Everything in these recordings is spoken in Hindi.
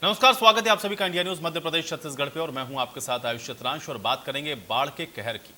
नमस्कार, स्वागत है आप सभी का इंडिया न्यूज मध्य प्रदेश छत्तीसगढ़ पे और मैं हूं आपके साथ आयुष चित्रांश और बात करेंगे बाढ़ के कहर की।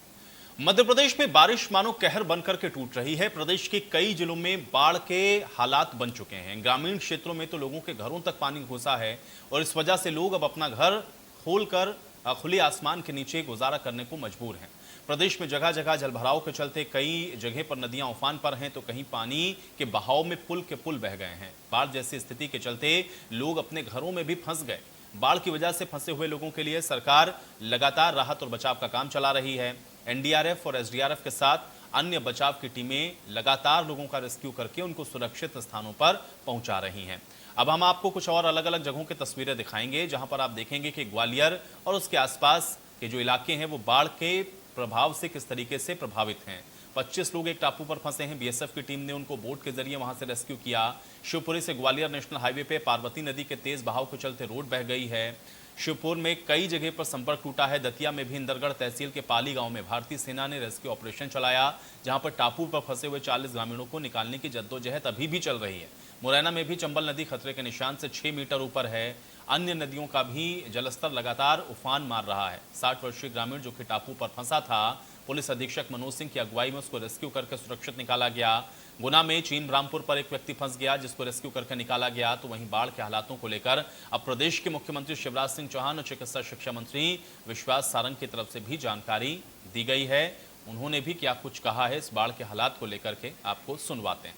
मध्य प्रदेश में बारिश मानो कहर बनकर के टूट रही है। प्रदेश के कई जिलों में बाढ़ के हालात बन चुके हैं। ग्रामीण क्षेत्रों में तो लोगों के घरों तक पानी घुसा है और इस वजह से लोग अब अपना घर खोलकर खुले आसमान के नीचे गुजारा करने को मजबूर हैं। प्रदेश में जगह जगह जलभराव के चलते कई जगह पर नदियां उफान पर हैं तो कहीं पानी के बहाव में पुल के पुल बह गए हैं। बाढ़ जैसी स्थिति के चलते लोग अपने घरों में भी फंस गए। बाढ़ की वजह से फंसे हुए लोगों के लिए सरकार लगातार राहत और बचाव का काम चला रही है। एनडीआरएफ और एसडीआरएफ के साथ अन्य बचाव की टीमें लगातार लोगों का रेस्क्यू करके उनको सुरक्षित स्थानों पर पहुंचा रही हैं। अब हम आपको कुछ और अलग अलग जगहों की तस्वीरें दिखाएंगे जहां पर आप देखेंगे कि ग्वालियर और उसके आसपास के जो इलाके हैं वो बाढ़ के प्रभाव से किस तरीके से प्रभावित हैं। 25 लोग एक टापू पर फंसे हैं। बीएसएफ की टीम ने उनको बोट के जरिए वहां से रेस्क्यू किया। शिवपुरी से ग्वालियर नेशनल हाईवे पे पार्वती नदी के तेज बहाव के चलते रोड बह गई है। शिवपुर में कई जगह पर संपर्क टूटा है। दतिया में भी इंदरगढ़ तहसील के पाली गांव में भारतीय सेना ने रेस्क्यू ऑपरेशन चलाया, जहां पर टापू पर फंसे हुए 40 ग्रामीणों को निकालने की जद्दोजहद अभी भी चल रही है। मुरैना में भी चंबल नदी खतरे के निशान से 6 मीटर ऊपर है। अन्य नदियों का भी जलस्तर लगातार उफान मार रहा है। 60 वर्षीय ग्रामीण जो कि टापू पर फंसा था, पुलिस अधीक्षक मनोज सिंह की अगुवाई में उसको रेस्क्यू करके सुरक्षित निकाला गया। गुना में चीन रामपुर पर एक व्यक्ति फंस गया जिसको रेस्क्यू करके निकाला गया। तो वहीं बाढ़ के हालातों को लेकर अब प्रदेश के मुख्यमंत्री शिवराज सिंह चौहान और चिकित्सा शिक्षा मंत्री विश्वास सारंग की तरफ से भी जानकारी दी गई है। उन्होंने भी क्या कुछ कहा है इस बाढ़ के हालात को लेकर के, आपको सुनवाते हैं।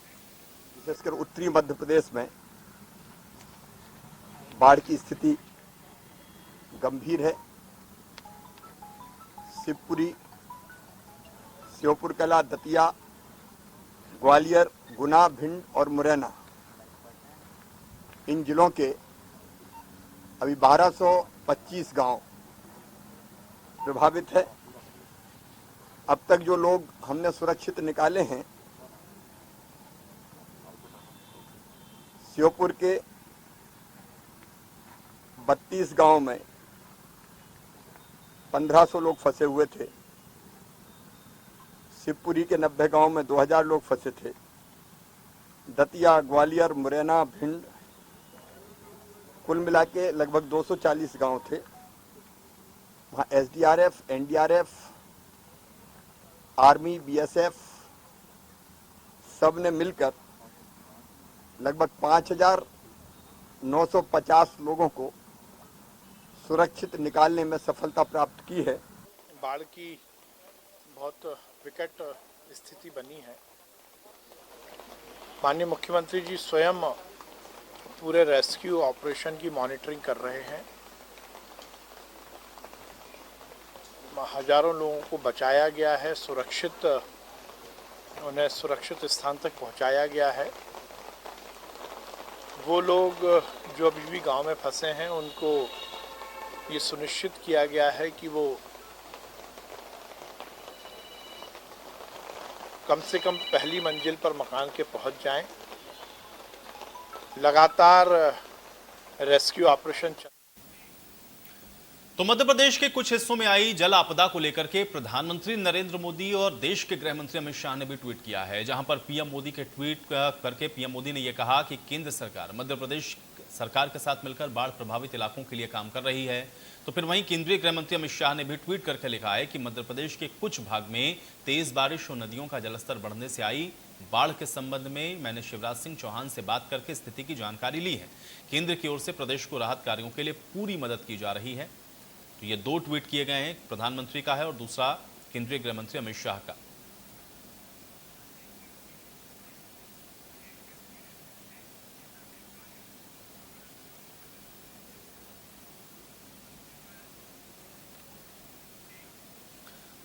विशेषकर उत्तरी मध्य प्रदेश में बाढ़ की स्थिति गंभीर है। शिवपुरी, श्योपुरकला, दतिया, ग्वालियर, गुना, भिंड और मुरैना, इन जिलों के अभी 1225 गांव प्रभावित है। अब तक जो लोग हमने सुरक्षित निकाले हैं, श्योपुर के 32 गांव में 1500 लोग फंसे हुए थे। शिवपुरी के 90 गांव में 2000 लोग फंसे थे। दतिया, ग्वालियर, मुरैना, भिंड, कुल मिला के लगभग 240 गांव थे। वहाँ एसडीआरएफ, एनडीआरएफ, आर्मी, बीएसएफ सब ने मिलकर लगभग 5950 लोगों को सुरक्षित निकालने में सफलता प्राप्त की है। बाढ़ की बहुत विकट स्थिति बनी है। माननीय मुख्यमंत्री जी स्वयं पूरे रेस्क्यू ऑपरेशन की मॉनिटरिंग कर रहे हैं। हजारों लोगों को बचाया गया है, उन्हें सुरक्षित स्थान तक पहुंचाया गया है। वो लोग जो अभी भी गांव में फंसे हैं उनको ये सुनिश्चित किया गया है कि वो कम से कम पहली मंजिल पर मकान के पहुंच जाएं। लगातार रेस्क्यू ऑपरेशन तो मध्य प्रदेश के कुछ हिस्सों में आई जल आपदा को लेकर के प्रधानमंत्री नरेंद्र मोदी और देश के गृह मंत्री अमित शाह ने भी ट्वीट किया है, जहां पर पीएम मोदी के ट्वीट करके पीएम मोदी ने यह कहा कि केंद्र सरकार मध्य प्रदेश सरकार के साथ मिलकर बाढ़ प्रभावित इलाकों के लिए काम कर रही है। तो फिर वहीं केंद्रीय गृह मंत्री अमित शाह ने भी ट्वीट करके लिखा है कि मध्य प्रदेश के कुछ भाग में तेज बारिश और नदियों का जलस्तर बढ़ने से आई बाढ़ के संबंध में मैंने शिवराज सिंह चौहान से बात करके स्थिति की जानकारी ली है। केंद्र की ओर से प्रदेश को राहत कार्यों के लिए पूरी मदद की जा रही है। तो ये 2 ट्वीट किए गए हैं, प्रधानमंत्री का है और दूसरा केंद्रीय गृह मंत्री अमित शाह का।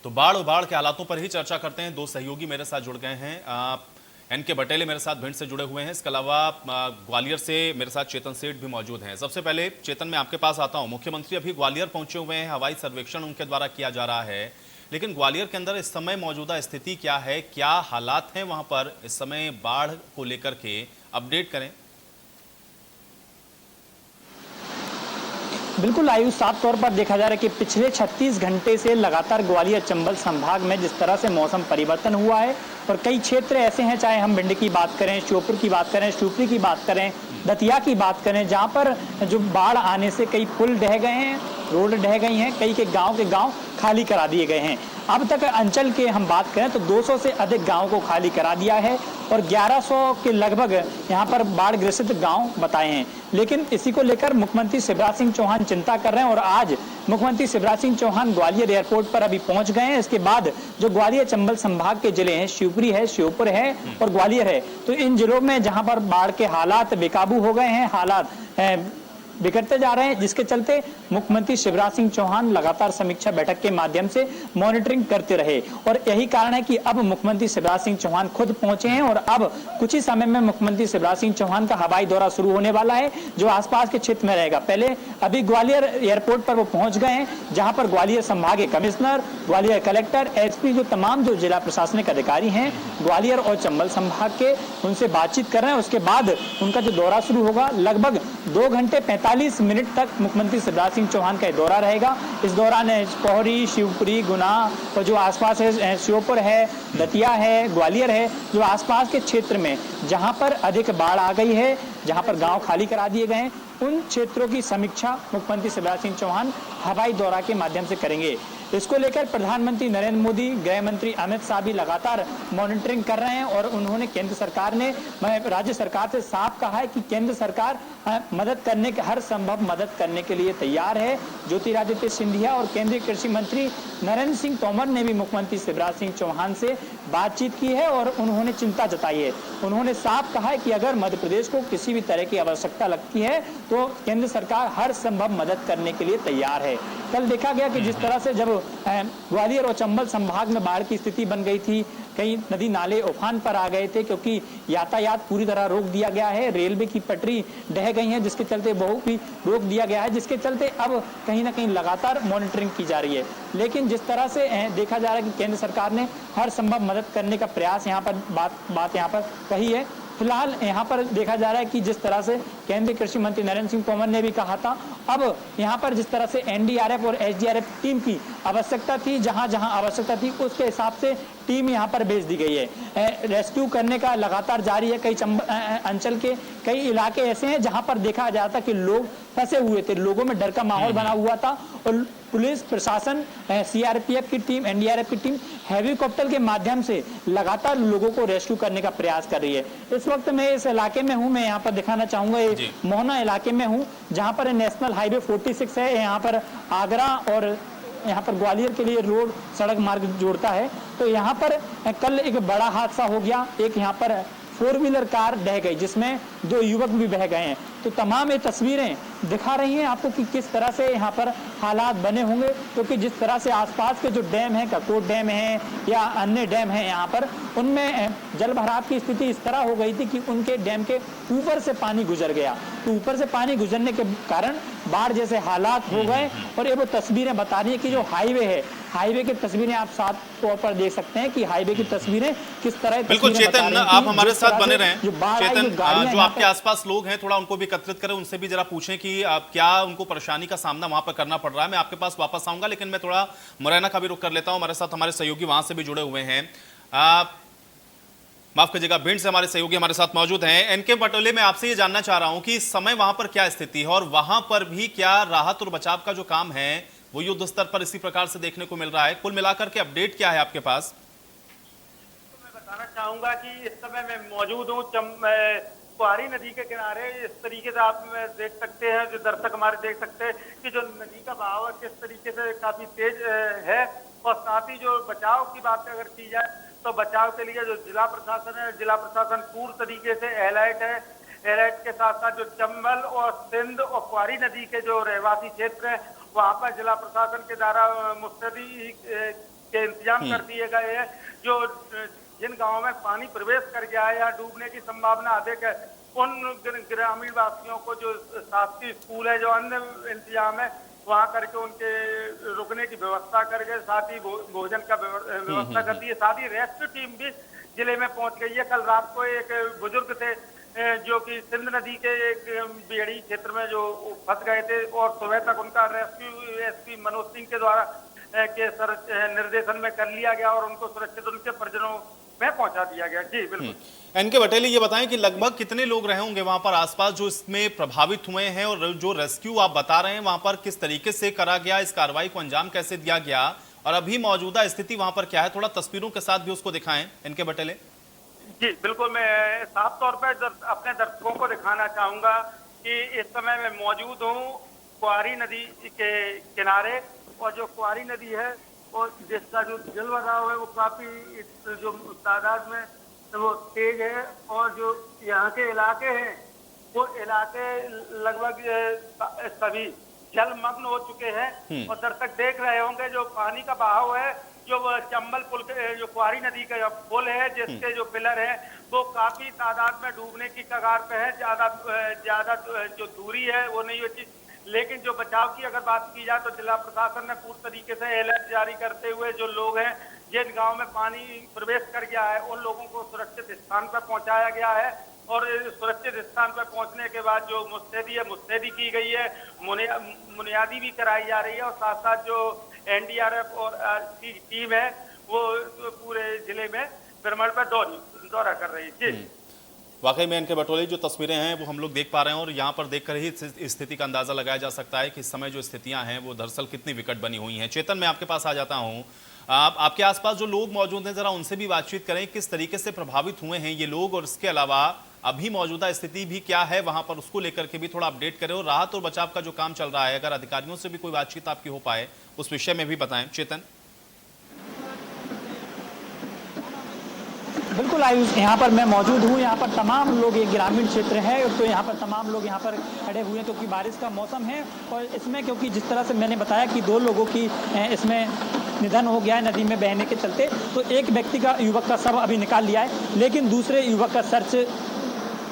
तो बाढ़ और बाढ़ के हालातों पर ही चर्चा करते हैं। 2 सहयोगी मेरे साथ जुड़ गए हैं। एनके बटेले मेरे साथ भिंड से जुड़े हुए हैं। इसके अलावा ग्वालियर से मेरे साथ चेतन सेठ भी मौजूद हैं। सबसे पहले चेतन, मैं आपके पास आता हूं। मुख्यमंत्री अभी ग्वालियर पहुंचे हुए हैं, हवाई सर्वेक्षण उनके द्वारा किया जा रहा है, लेकिन ग्वालियर के अंदर इस समय मौजूदा स्थिति क्या है, क्या हालात हैं वहां पर इस समय बाढ़ को लेकर के, अपडेट करें। बिल्कुल आयु, साफ तौर पर देखा जा रहा है कि पिछले 36 घंटे से लगातार ग्वालियर चंबल संभाग में जिस तरह से मौसम परिवर्तन हुआ है और कई क्षेत्र ऐसे हैं, चाहे हम भिंड की बात करें, श्योपुर की बात करें, शिवपुरी की बात करें, दतिया की बात करें, जहां पर जो बाढ़ आने से कई पुल ढह गए हैं, रोड ढह गई हैं, कई के गांव खाली करा दिए गए हैं। अब तक अंचल के हम बात करें तो 200 से अधिक गांवों को खाली करा दिया है और 1100 के लगभग यहां पर बाढ़ ग्रसित गांव बताए हैं। लेकिन इसी को लेकर मुख्यमंत्री शिवराज सिंह चौहान चिंता कर रहे हैं और आज मुख्यमंत्री शिवराज सिंह चौहान ग्वालियर एयरपोर्ट पर अभी पहुंच गए हैं। इसके बाद जो ग्वालियर चंबल संभाग के जिले हैं, शिवपुरी है, श्योपुर है और ग्वालियर है, तो इन जिलों में जहां पर बाढ़ के हालात बेकाबू हो गए हैं, हालात बिगड़ते जा रहे हैं, जिसके चलते मुख्यमंत्री शिवराज सिंह चौहान लगातार समीक्षा बैठक के माध्यम से मॉनिटरिंग करते रहे और यही कारण है कि अब मुख्यमंत्री शिवराज सिंह चौहान खुद पहुंचे हैं और अब कुछ ही समय में मुख्यमंत्री शिवराज सिंह चौहान का हवाई दौरा शुरू होने वाला है, जो आसपास के क्षेत्र में रहेगा। पहले अभी ग्वालियर एयरपोर्ट पर वो पहुंच गए हैं, जहां पर ग्वालियर संभाग के कमिश्नर, ग्वालियर कलेक्टर, एसपी, जो तमाम जो जिला प्रशासनिक अधिकारी हैं ग्वालियर और चंबल संभाग के, उनसे बातचीत कर रहे हैं। उसके बाद उनका जो दौरा शुरू होगा, लगभग 2 घंटे 45 मिनट तक मुख्यमंत्री शिवराज सिंह चौहान का दौरा रहेगा। इस दौरान पोहरी, शिवपुरी, गुना और जो आसपास है, श्योपुर है, दतिया है, ग्वालियर है, जो आसपास के क्षेत्र में जहां पर अधिक बाढ़ आ गई है, जहां पर गांव खाली करा दिए गए हैं, उन क्षेत्रों की समीक्षा मुख्यमंत्री शिवराज सिंह चौहान हवाई दौरा के माध्यम से करेंगे। इसको लेकर प्रधानमंत्री नरेंद्र मोदी, गृह मंत्री अमित शाह भी लगातार मॉनिटरिंग कर रहे हैं और उन्होंने केंद्र सरकार ने राज्य सरकार से साफ कहा है कि केंद्र सरकार मदद करने के, हर संभव मदद करने के लिए तैयार है। ज्योतिरादित्य सिंधिया और केंद्रीय कृषि मंत्री नरेंद्र सिंह तोमर ने भी मुख्यमंत्री शिवराज सिंह चौहान से बातचीत की है और उन्होंने चिंता जताई है। उन्होंने साफ कहा है कि अगर मध्य प्रदेश को किसी भी तरह की आवश्यकता लगती है तो केंद्र सरकार हर संभव मदद करने के लिए तैयार है। कल देखा गया कि जिस तरह से जब ग्वालियर और चंबल संभाग में बाढ़ की स्थिति बन गई थी, कई नदी नाले उफान पर आ गए थे क्योंकि यातायात पूरी तरह रोक दिया गया है, रेलवे की पटरी ढह गई है, जिसके चलते बहुत भी रोक दिया गया है, जिसके चलते अब कहीं ना कहीं लगातार मॉनिटरिंग की जा रही है। लेकिन जिस तरह से देखा जा रहा है कि केंद्र सरकार ने हर संभव मदद करने का प्रयास यहाँ पर बात यहाँ पर कही है। फिलहाल यहाँ पर देखा जा रहा है कि जिस तरह से केंद्रीय कृषि मंत्री नरेंद्र सिंह तोमर ने भी कहा था, अब यहाँ पर जिस तरह से एनडीआरएफ और एसडीआरएफ टीम की आवश्यकता थी, जहाँ जहाँ आवश्यकता थी उसके हिसाब से टीम यहाँ पर भेज दी गई है। रेस्क्यू करने का लगातार जारी है। कई अंचल के कई इलाके ऐसे हैं जहाँ पर देखा जाता कि लोग फंसे हुए थे, लोगों में डर का माहौल बना हुआ था और पुलिस प्रशासन, सीआरपीएफ की टीम, एनडीआरएफ की टीम हेलीकॉप्टर के माध्यम से लगातार लोगों को रेस्क्यू करने का प्रयास कर रही है। इस वक्त मैं इस इलाके में हूँ, मैं यहाँ पर दिखाना चाहूंगा, मोहना इलाके में हूँ, जहाँ पर नेशनल हाईवे 46 है, यहाँ पर आगरा और यहाँ पर ग्वालियर के लिए रोड सड़क मार्ग जोड़ता है। तो यहाँ पर कल एक बड़ा हादसा हो गया, एक यहाँ पर 4 व्हीलर कार ढह गई जिसमें 2 युवक भी बह गए हैं। तो तमाम ये तस्वीरें दिखा रही हैं आपको कि किस तरह से यहाँ पर हालात बने होंगे, क्योंकि जिस तरह से आसपास के जो डैम है, ककोट डैम है या अन्य डैम है यहाँ पर, उनमें जल भराव की स्थिति इस तरह हो गई थी कि उनके डैम के ऊपर से पानी गुजर गया। तो ऊपर से पानी गुजरने के कारण बाढ़ जैसे हालात हो गए और ये वो तस्वीरें बता रही है कि जो हाईवे है, हाईवे की तस्वीरें आप साफ तौर पर देख सकते हैं कि हाईवे की तस्वीरें किस तरह। बिल्कुल चेतन, आप हमारे साथ बने रहें। चेतन, जो आपके आसपास लोग हैं थोड़ा उनको भी एकत्रित करें, उनसे भी जरा पूछें कि क्या उनको परेशानी का सामना वहां पर करना पड़ रहा है। मैं आपके पास वापस आऊंगा, लेकिन मैं थोड़ा मुरैना का भी रुख कर लेता हूं। हमारे साथ हमारे सहयोगी वहां से भी जुड़े हुए हैं, माफ कीजिएगा, भिंड से हमारे सहयोगी हमारे साथ मौजूद हैं। एनके पटोले, मैं आपसे ये जानना चाह रहा हूं कि इस समय वहां पर क्या स्थिति है और वहां पर भी क्या राहत और बचाव का जो काम है वो युद्ध स्तर पर इसी प्रकार से देखने को मिल रहा है? कुल मिलाकर के अपडेट क्या है आपके पास? तो मैं बताना चाहूंगा कि इस समय मैं मौजूद हूँ कुआरी नदी के किनारे। इस तरीके से आप देख सकते हैं, जो दर्शक हमारे देख सकते हैं कि जो नदी का बहाव किस तरीके से काफी तेज है। और साथ ही जो बचाव की बात अगर की जाए तो बचाव के लिए जो जिला प्रशासन है, जिला प्रशासन पूर्ण तरीके से अलर्ट है। अलर्ट के साथ साथ जो चंबल और सिंध और कुआरी नदी के जो रहवासी क्षेत्र है वहां पर जिला प्रशासन के द्वारा मुस्तैदी के इंतजाम कर दिए गए हैं। जो जिन गांवों में पानी प्रवेश कर गया है या डूबने की संभावना अधिक है, उन ग्रामीण वासियों को जो शासकीय स्कूल है, जो अन्य इंतजाम है वहां करके उनके रुकने की व्यवस्था करके, साथ ही भोजन का व्यवस्था कर दी है। साथ ही रेस्क्यू टीम भी जिले में पहुंच गई है। कल रात को एक बुजुर्ग थे जो कि सिंध नदी के एक बेड़ी क्षेत्र में जो फंस गए थे और सुबह तक उनका रेस्क्यू एसपी मनोज सिंह के द्वारा के निर्देशन में कर लिया गया और उनको सुरक्षित उनके परिजनों में पहुंचा दिया गया। जी बिल्कुल। एनके बटेली, ये बताएं कि लगभग कितने लोग रहे होंगे वहां पर आसपास जो इसमें प्रभावित हुए हैं, और जो रेस्क्यू आप बता रहे हैं वहां पर किस तरीके से करा गया, इस कार्रवाई को अंजाम कैसे दिया गया और अभी मौजूदा स्थिति वहां पर क्या है, थोड़ा तस्वीरों के साथ भी उसको दिखाएं एनके बटेले। जी बिल्कुल, मैं साफ तौर पर अपने दर्शकों को दिखाना चाहूंगा कि इस समय मैं मौजूद हूँ कुआरी नदी के किनारे, और जो कुआरी नदी है और जिसका जो जल भराव है वो काफी जो तादाद में वो तेज है, और जो यहाँ के इलाके हैं वो इलाके लगभग सभी जलमग्न हो चुके हैं। और दर्शक देख रहे होंगे जो पानी का बहाव है, जो चंबल पुल के जो कुआरी नदी का पुल है जिसके जो पिलर है वो काफी तादाद में डूबने की कगार पे है। ज्यादा जो दूरी है वो नहीं होती, लेकिन जो बचाव की अगर बात की जाए तो जिला प्रशासन ने पूर्ण तरीके से अलर्ट जारी करते हुए जो लोग हैं जिन गांव में पानी प्रवेश कर गया है उन लोगों को सुरक्षित स्थान पर पहुंचाया गया है, और सुरक्षित स्थान पर पहुंचने के बाद जो मुस्तैदी की गई है, मुनियादी भी कराई जा रही है, और साथ साथ जो एनडीआरएफ और की टीम है वो पूरे जिले में भ्रमण पर दौरा कर रही है। जी वाकई में एनके बटोली, जो तस्वीरें हैं वो हम लोग देख पा रहे हैं और यहाँ पर देखकर ही स्थिति का अंदाजा लगाया जा सकता है कि इस समय जो स्थितियां हैं वो दरअसल कितनी विकट बनी हुई हैं। चेतन, मैं आपके पास आ जाता हूँ। आपके आसपास जो लोग मौजूद हैं जरा उनसे भी बातचीत करें, किस तरीके से प्रभावित हुए हैं ये लोग, और इसके अलावा अभी मौजूदा स्थिति भी क्या है वहां पर, उसको लेकर के भी थोड़ा अपडेट करें, और राहत और बचाव का जो काम चल रहा है अगर अधिकारियों से भी कोई बातचीत आपकी हो पाए उस विषय में भी बताएं। चेतन। बिल्कुल आयुष, यहाँ पर मैं मौजूद हूँ। यहाँ पर तमाम लोग, एक ग्रामीण क्षेत्र है तो यहाँ पर तमाम लोग यहाँ पर खड़े हुए हैं क्योंकि बारिश का मौसम है, और इसमें क्योंकि जिस तरह से मैंने बताया कि 2 लोगों की इसमें निधन हो गया है नदी में बहने के चलते, तो एक व्यक्ति का, युवक का शव अभी निकाल लिया है, लेकिन दूसरे युवक का सर्च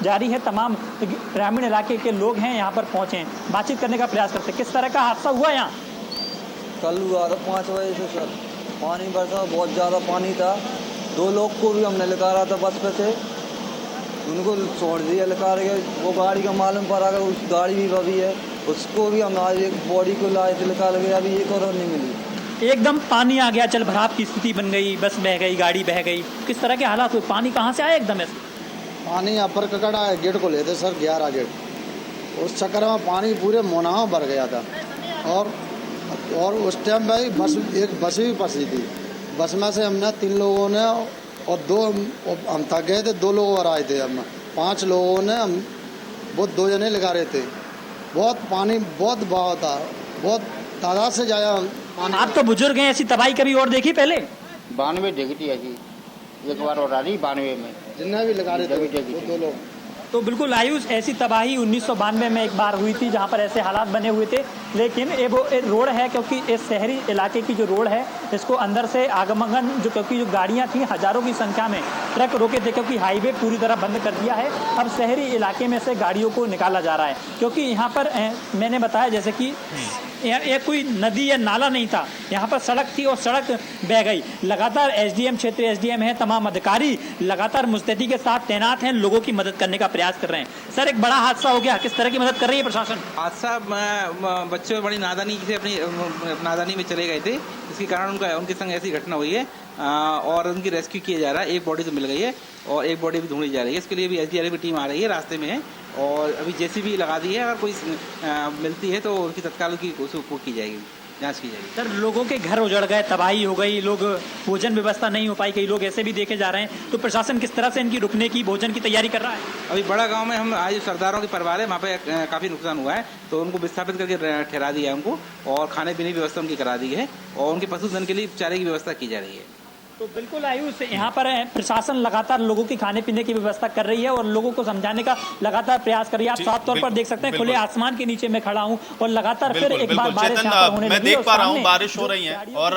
जारी है। तमाम ग्रामीण इलाके के लोग हैं यहाँ पर पहुँचे हैं, बातचीत करने का प्रयास करते हैं। किस तरह का हादसा हुआ यहाँ? कल हुआ था 5 बजे से सर, पानी बरसा, बहुत ज़्यादा पानी था। 2 लोग को भी हमने निकाला था बस पे से, उनको छोड़ दिया निकाल के। वो गाड़ी का मालूम पड़ा कि उस गाड़ी भी बभी है, उसको भी हम आज एक बॉडी को लाए थे निकाल के, अभी एक और नहीं मिली। एकदम पानी आ गया, जल भराव की स्थिति बन गई, बस बह गई, गाड़ी बह गई, किस तरह के हालात हुए? पानी कहाँ से आया एकदम ऐसे? पानी अपर ककड़ा गेट को लेते सर, 11 गेट, उस चक्कर में पानी पूरे मोनाहा भर गया था, और उस टाइम भाई एक बस भी फंसी थी। बस में से हमने 3 लोगों ने और 2 हम थक गए थे, 2 लोग और आए थे, हम 5 लोगों ने, हम वो 2 जने लगा रहे थे। बहुत पानी, बहुत बहाव था, बहुत तादाद से जाया पानी। आप तो बुजुर्ग हैं, ऐसी तबाही कभी और देखी पहले? 92 देखी थी एक बार और आ रही 92 में, जिन्हें भी लगा रहे थे 2 लोग। तो बिल्कुल आयुष, ऐसी तबाही 1992 में एक बार हुई थी जहां पर ऐसे हालात बने हुए थे, लेकिन ये वो रोड है, क्योंकि इस शहरी इलाके की जो रोड है इसको अंदर से आगमन, जो क्योंकि जो गाड़ियां थी हजारों की संख्या में, ट्रक रोके थे क्योंकि हाईवे पूरी तरह बंद कर दिया है। अब शहरी इलाके में से गाड़ियों को निकाला जा रहा है, क्योंकि यहाँ पर मैंने बताया जैसे कि ये कोई नदी या नाला नहीं था, यहाँ पर सड़क थी और सड़क बह गई। लगातार एसडीएम, क्षेत्रीय एसडीएम है, तमाम अधिकारी लगातार मुस्तैदी के साथ तैनात हैं, लोगों की मदद करने का प्रयास कर रहे हैं। सर, एक बड़ा हादसा हो गया, किस तरह की मदद कर रही है प्रशासन? हादसा, बच्चे बड़ी नादानी से अपनी नादानी में चले गए थे, इसके कारण उनके संग ऐसी घटना हुई है, और उनकी रेस्क्यू किया जा रहा है। एक बॉडी तो मिल गई है और एक बॉडी भी ढूंढी जा रही है। इसके लिए भी एसडीआरएफ की टीम आ रही है, रास्ते में है, और अभी जेसीबी लगा दी है। अगर कोई मिलती है तो उनकी तत्काल की की जाएगी, जांच की जाएगी। सर, लोगों के घर उजड़ गए, तबाही हो गई, लोग भोजन व्यवस्था नहीं हो पाई, कई लोग ऐसे भी देखे जा रहे हैं, तो प्रशासन किस तरह से इनकी रुकने की, भोजन की तैयारी कर रहा है? अभी बड़ा गांव में हम आज सरदारों के परिवार है, वहाँ पे काफ़ी नुकसान हुआ है, तो उनको विस्थापित करके ठहरा दिया है उनको, और खाने पीने की व्यवस्था उनकी करा दी है, और उनके पशुधन के लिए चारे की व्यवस्था की जा रही है। तो बिल्कुल आयुष, यहाँ पर प्रशासन लगातार लोगों की खाने पीने की व्यवस्था कर रही है और लोगों को समझाने का लगातार प्रयास कर रही है। आप साफ तौर पर देख सकते हैं, खुले आसमान के नीचे मैं खड़ा हूँ और लगातार फिर एक बार बारिश होने लगी। मैं देख पा रहा हूँ बारिश हो रही है, और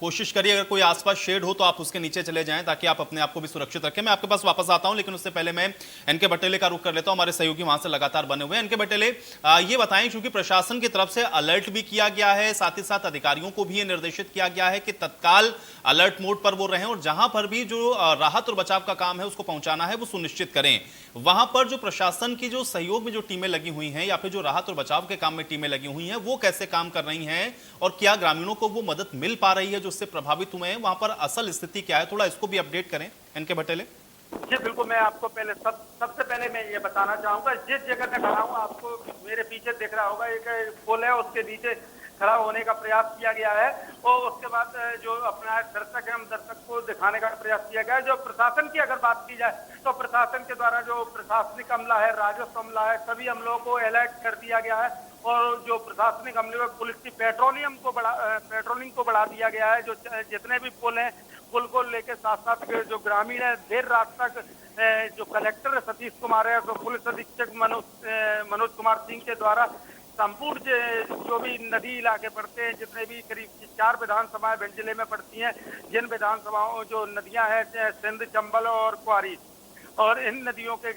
कोशिश करिए अगर कोई आसपास शेड हो तो आप उसके नीचे चले जाएं ताकि आप अपने आप को भी सुरक्षित रखें। मैं आपके पास वापस आता हूं, लेकिन उससे पहले मैं एनके बटेले का रुख कर लेता हूं। हमारे सहयोगी वहां से लगातार बने हुए हैं। एनके बटेले, ये बताएं, क्योंकि प्रशासन की तरफ से अलर्ट भी किया गया है, साथ ही साथ अधिकारियों को भी ये निर्देशित किया गया है कि तत्काल अलर्ट मोड पर वो रहें और जहां पर भी जो राहत और बचाव का काम है उसको पहुंचाना है वो सुनिश्चित करें। वहां पर जो प्रशासन की जो सहयोग में जो टीमें लगी हुई हैं या फिर जो राहत और बचाव के काम में टीमें लगी हुई हैं वो कैसे काम कर रही हैं और क्या ग्रामीणों को वो मदद मिल पा रही है जो उससे प्रभावित हुए हैं? वहां पर असल स्थिति क्या है, थोड़ा इसको भी अपडेट करें एनके बटेले। जी बिल्कुल, मैं आपको पहले सबसे पहले मैं ये बताना चाहूंगा, जिस जगह मैं खड़ा हूँ आपको मेरे पीछे दिख रहा होगा एक पुल है, उसके नीचे खड़ा होने का प्रयास किया गया है और उसके बाद जो अपना दर्शक है हम दर्शक को दिखाने का प्रयास किया गया है। जो प्रशासन की अगर बात की जाए तो प्रशासन के द्वारा जो प्रशासनिक अमला है, राजस्व अमला है, सभी अमलों को अलर्ट कर दिया गया है और जो प्रशासनिक अमले में पुलिस की पेट्रोलिंग को बढ़ा दिया गया है। जो जितने भी पुल हैं, पुल को लेकर साथ साथ जो ग्रामीण है देर रात तक जो कलेक्टर सतीश कुमार है, तो पुलिस अधीक्षक मनोज कुमार सिंह के द्वारा संपूर्ण जो भी नदी इलाके पड़ते हैं, जितने भी करीब 4 विधानसभाएं भिंड जिले में पड़ती हैं, जिन विधानसभाओं जो नदियां हैं सिंध, चंबल और क्वारी, और इन नदियों के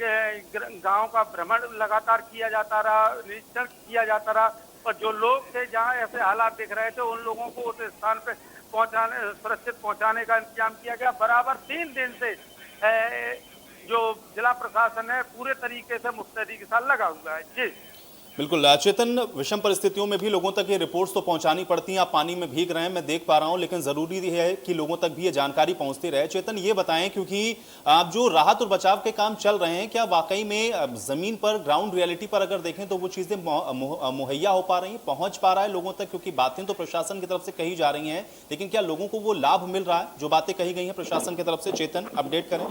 गांव का भ्रमण लगातार किया जाता रहा, निरीक्षण किया जाता रहा और जो लोग थे जहां ऐसे हालात दिख रहे थे उन लोगों को उस स्थान पे सुरक्षित पहुंचाने का इंतजाम किया गया। बराबर 3 दिन से जो जिला प्रशासन है पूरे तरीके से मुस्तैदी के साथ लगा हुआ है। जी बिल्कुल चेतन, विषम परिस्थितियों में भी लोगों तक ये रिपोर्ट्स तो पहुंचानी पड़ती हैं। आप पानी में भीग रहे हैं, मैं देख पा रहा हूं, लेकिन जरूरी है कि लोगों तक भी ये जानकारी पहुंचती रहे। चेतन, ये बताएं, क्योंकि आप जो राहत और बचाव के काम चल रहे हैं, क्या वाकई में जमीन पर ग्राउंड रियलिटी पर अगर देखें तो वो चीजें मुहैया हो पा रही हैं, पहुंच पा रहा है लोगों तक? क्योंकि बातें तो प्रशासन की तरफ से कही जा रही हैं, लेकिन क्या लोगों को वो लाभ मिल रहा है जो बातें कही गई हैं प्रशासन की तरफ से? चेतन, अपडेट करें।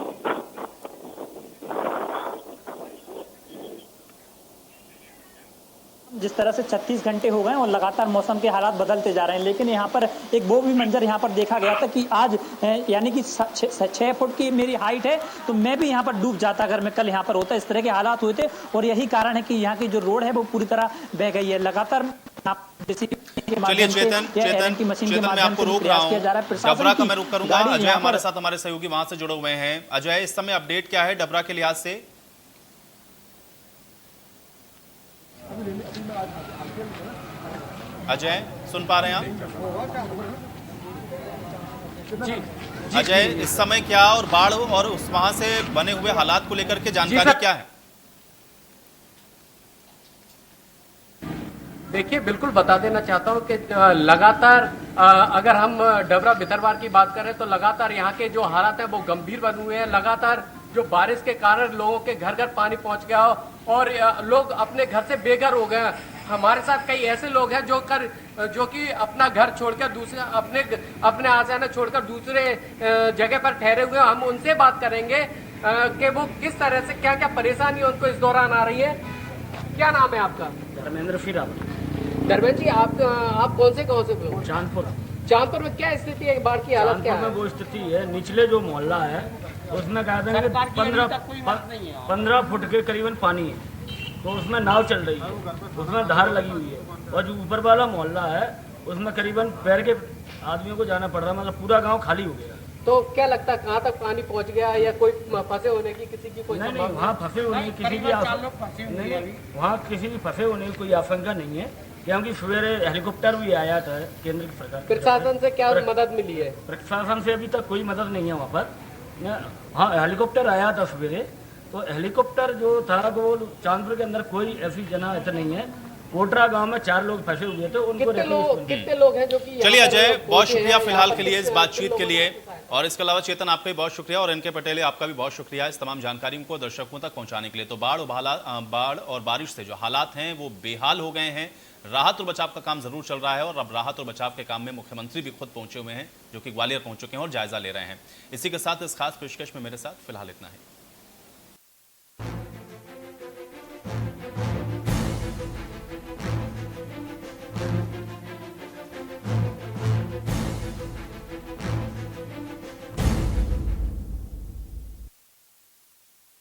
जिस तरह से 36 घंटे हो गए और लगातार मौसम के हालात बदलते जा रहे हैं, लेकिन यहाँ पर एक वो भी मंजर यहाँ पर देखा गया था कि आज यानी कि 6 फुट की मेरी हाइट है तो मैं भी यहाँ पर डूब जाता अगर मैं कल यहाँ पर होता। इस तरह के हालात हुए थे और यही कारण है कि यहाँ की जो रोड है वो पूरी तरह बह गई है। लगातार चलिए चेतन, मैं आपको रोक रहा हूँ, डबरा का मैं रुक करूंगा। अजय हमारे साथ, हमारे सहयोगी वहां से जुड़े हुए हैं। अजय, इस समय अपडेट क्या है डबरा के लिहाज से? अजय, सुन पा रहे हैं आप? जी अजय, इस समय क्या और बाढ़ और उस वहां से बने हुए हालात को लेकर के जानकारी क्या है? देखिए, बिल्कुल बता देना चाहता हूं कि लगातार अगर हम डबरा भितरवार की बात करें तो लगातार यहाँ के जो हालात हैं वो गंभीर बने हुए हैं। लगातार जो बारिश के कारण लोगों के घर घर पानी पहुंच गया और लोग अपने घर से बेघर हो गए। हमारे साथ कई ऐसे लोग हैं जो कि अपना घर छोड़कर दूसरे अपने आसाना छोड़कर दूसरे जगह पर ठहरे हुए हैं। हम उनसे बात करेंगे कि वो किस तरह से क्या क्या परेशानी उनको इस दौरान आ रही है। क्या नाम है आपका? धर्मेंद्र फिरावत। धर्मेंद्र जी, आप कौन से गाँव से? चांदपुर में क्या स्थिति है, बाढ़ की हालत क्या है? वो स्थिति है, निचले जो मोहल्ला है उसमें कहते हैं 15 फुट के करीबन पानी है, तो उसमें नाव चल रही है, उसमें धार लगी हुई है। और जो ऊपर वाला मोहल्ला है उसमें करीबन पैर के आदमियों को जाना पड़ रहा है, मतलब पूरा गांव खाली हो गया। तो क्या लगता है कहाँ तक पानी पहुँच गया या कोई फंसे होने की किसी की कोई? नहीं, वहाँ फंसे होने की किसी की वहाँ किसी भी फंसे होने की कोई आशंका नहीं है, क्योंकि सवेरे हेलीकॉप्टर भी आया था केंद्र की सरकार। प्रशासन से क्या मदद मिली है? प्रशासन से अभी तक कोई मदद नहीं है वहाँ पर। हाँ, हेलीकॉप्टर आया था सवेरे, तो हेलीकॉप्टर जो था वो चांदपुर के अंदर कोई ऐसी जनाहत नहीं है। कोटरा गांव में 4 लोग फंसे हुए थे, उनको कितने लोग हैं जो कि? चलिए अजय, बहुत शुक्रिया फिलहाल के लिए इस बातचीत के लिए, और इसके अलावा चेतन आपका भी बहुत शुक्रिया और एनके पटेले आपका भी बहुत शुक्रिया इस तमाम जानकारी को दर्शकों तक पहुंचाने के लिए। तो बाढ़ और बारिश से जो हालात हैं वो बेहाल हो गए हैं। राहत और बचाव का काम जरूर चल रहा है और अब राहत और बचाव के काम में मुख्यमंत्री भी खुद पहुंचे हुए हैं, जो कि ग्वालियर पहुंच चुके हैं और जायजा ले रहे हैं। इसी के साथ इस खास पेशकश में मेरे साथ फिलहाल इतना है।